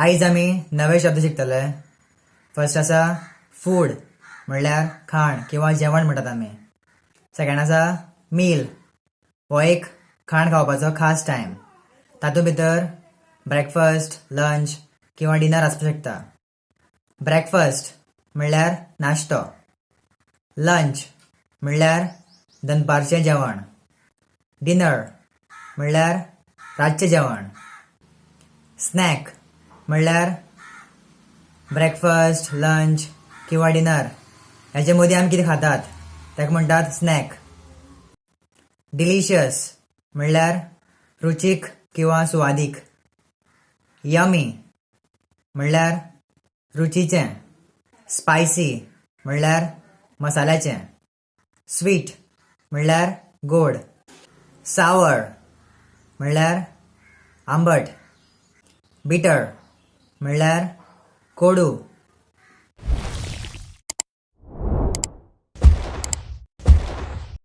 आयज आमी नवे शब्द शिकतले. फर्स्ट आसा फूड म्हणल्यार खाण किंवा जेवण म्हणटात आमी. सेकंड आसा मील, हो एक खाण खावपाचो खास टायम. तातूंत भितर ब्रेकफास्ट, लंच किंवा डिनर आसपाक शकता. ब्रेकफास्ट म्हणल्यार नाश्तो, लंच म्हणल्यार दनपारचें जेवण, डिनर म्हणल्यार रातचें जेवण, स्नॅक म्हणल्यार ब्रेकफास्ट, लंच किंवा डिनर हेजे मदीं आमी कितें खातात ताका म्हणटात स्नॅक. डिलिशियस म्हणल्यार रुचीक किंवा सुवादीक. यमी म्हणल्यार रुचीचें. स्पायसी म्हणल्यार मसाल्याचें. स्वीट म्हणल्यार गोड. सावर म्हणल्यार आंबट. बिटर म्हणल्यार कोडू.